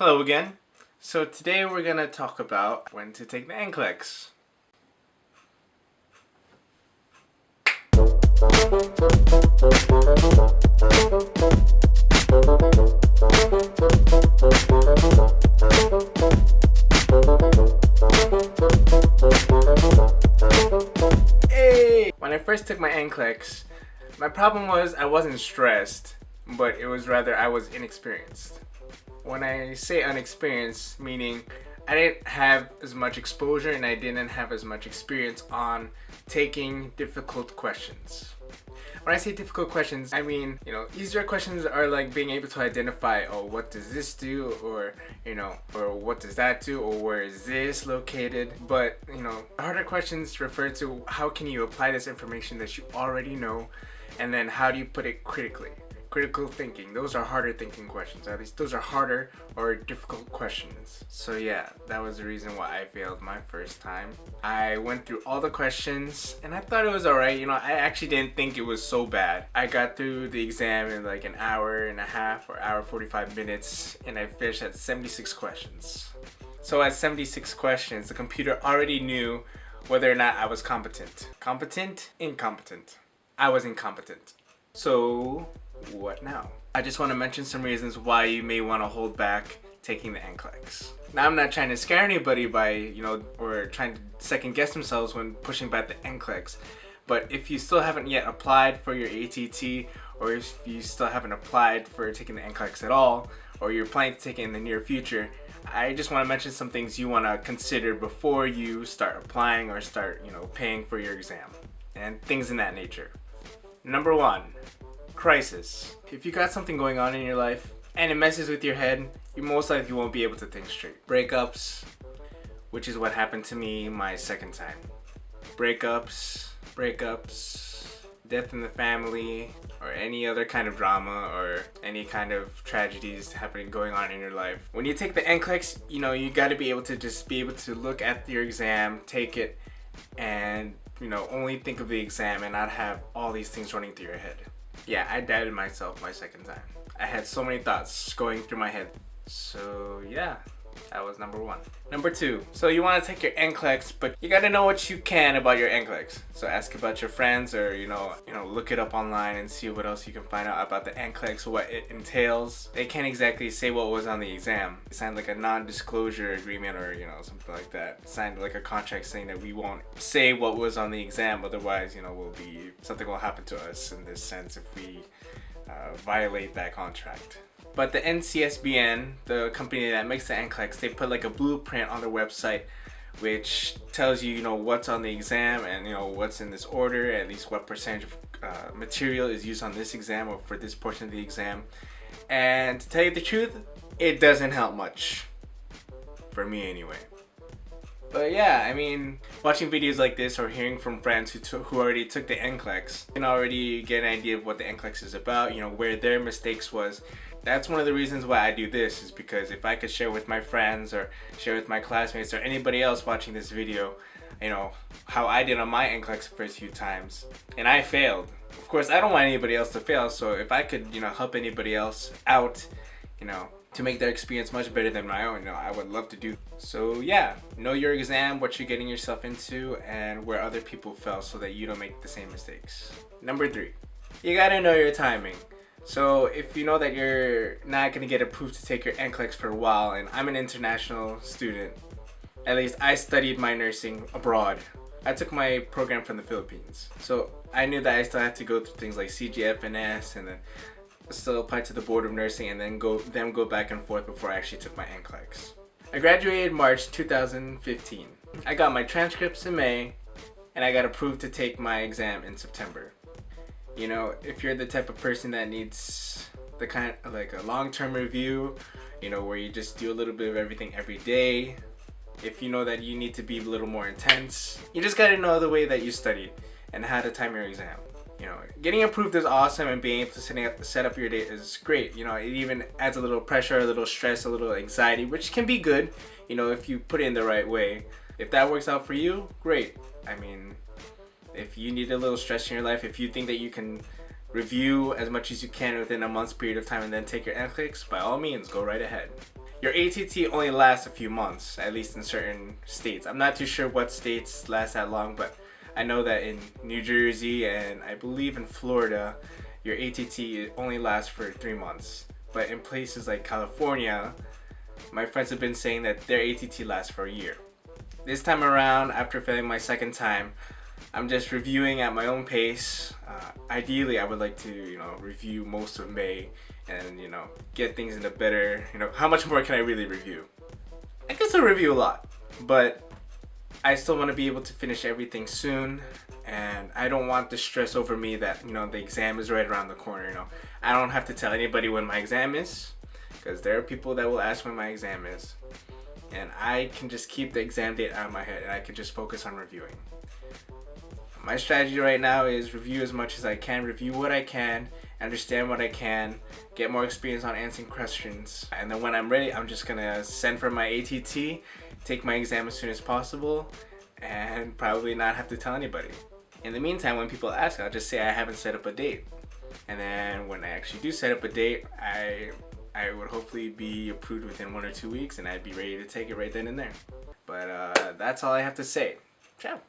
Hello again. So today we're gonna talk about when to take the NCLEX. Hey! When I first took my NCLEX, my problem was I wasn't stressed, but it was rather I was inexperienced. When I say unexperienced, meaning I didn't have as much exposure and I didn't have as much experience on taking difficult questions. When I say difficult questions, I mean, easier questions are like being able to identify, oh, what does this do? Or, or what does that do? Or where is this located? But, harder questions refer to how can you apply this information that you already know, and then how do you put it critically? Critical thinking. Those are harder thinking questions. At least those are harder or difficult questions. So yeah, that was the reason why I failed my first time. I went through all the questions and I thought it was alright. I actually didn't think it was so bad. I got through the exam in like an hour and a half or hour 45 minutes and I finished at 76 questions. So at 76 questions, the computer already knew whether or not I was competent. Competent? Incompetent. I was incompetent. So what now? I just want to mention some reasons why you may want to hold back taking the NCLEX. Now, I'm not trying to scare anybody by, or trying to second guess themselves when pushing back the NCLEX, but if you still haven't yet applied for your ATT, or if you still haven't applied for taking the NCLEX at all, or you're planning to take it in the near future, I just want to mention some things you want to consider before you start applying or start, paying for your exam, and things in that nature. Number one, crisis. If you got something going on in your life and it messes with your head, you most likely won't be able to think straight. Breakups, which is what happened to me my second time. Breakups, death in the family, or any other kind of drama or any kind of tragedies going on in your life. When you take the NCLEX, you got to be able to just be able to look at your exam, take it, and only think of the exam and not have all these things running through your head. Yeah, I doubted myself my second time. I had so many thoughts going through my head. So yeah, that was number one. Number two, so you want to take your NCLEX, but you got to know what you can about your NCLEX. So ask about your friends, or look it up online and see what else you can find out about the NCLEX, what it entails. They can't exactly say what was on the exam. They signed like a non-disclosure agreement or something like that. Signed like a contract saying that we won't say what was on the exam, otherwise something will happen to us in this sense if we violate that contract. But the NCSBN, the company that makes the NCLEX, they put like a blueprint on their website which tells you, what's on the exam and, what's in this order, at least what percentage of material is used on this exam or for this portion of the exam. And to tell you the truth, it doesn't help much. For me anyway. But yeah, watching videos like this or hearing from friends who already took the NCLEX, you can already get an idea of what the NCLEX is about, where their mistakes was. That's one of the reasons why I do this, is because if I could share with my friends or share with my classmates or anybody else watching this video, how I did on my NCLEX the first few times, and I failed. Of course, I don't want anybody else to fail, so if I could, help anybody else out, to make their experience much better than my own, I would love to do. So yeah, know your exam, what you're getting yourself into, and where other people fell so that you don't make the same mistakes. Number three, you gotta know your timing. So if you know that you're not gonna get approved to take your NCLEX for a while, and I'm an international student, at least I studied my nursing abroad. I took my program from the Philippines. So I knew that I still had to go through things like CGFNS and then still apply to the Board of Nursing and then go back and forth before I actually took my NCLEX. I graduated March 2015. I got my transcripts in May and I got approved to take my exam in September. If you're the type of person that needs the kind of like a long-term review, where you just do a little bit of everything every day, if you know that you need to be a little more intense, you just gotta know the way that you study and how to time your exam. Getting approved is awesome, and being able to set up your day is great. It even adds a little pressure, a little stress, a little anxiety, which can be good, if you put it in the right way. If that works out for you, great. If you need a little stress in your life, if you think that you can review as much as you can within a month's period of time and then take your NCLEX, by all means, go right ahead. Your ATT only lasts a few months, at least in certain states. I'm not too sure what states last that long, but I know that in New Jersey and I believe in Florida, your ATT only lasts for 3 months. But in places like California, my friends have been saying that their ATT lasts for a year. This time around, after failing my second time, I'm just reviewing at my own pace. Ideally, I would like to, review most of May and, get things in a better, how much more can I really review? I can still review a lot, but I still want to be able to finish everything soon, and I don't want the stress over me that, the exam is right around the corner, I don't have to tell anybody when my exam is, because there are people that will ask when my exam is, and I can just keep the exam date out of my head and I can just focus on reviewing. My strategy right now is review as much as I can, review what I can, understand what I can, get more experience on answering questions, and then when I'm ready, I'm just gonna send for my ATT, take my exam as soon as possible, and probably not have to tell anybody. In the meantime, when people ask, I'll just say I haven't set up a date. And then when I actually do set up a date, I would hopefully be approved within 1 or 2 weeks, and I'd be ready to take it right then and there. But that's all I have to say. Ciao.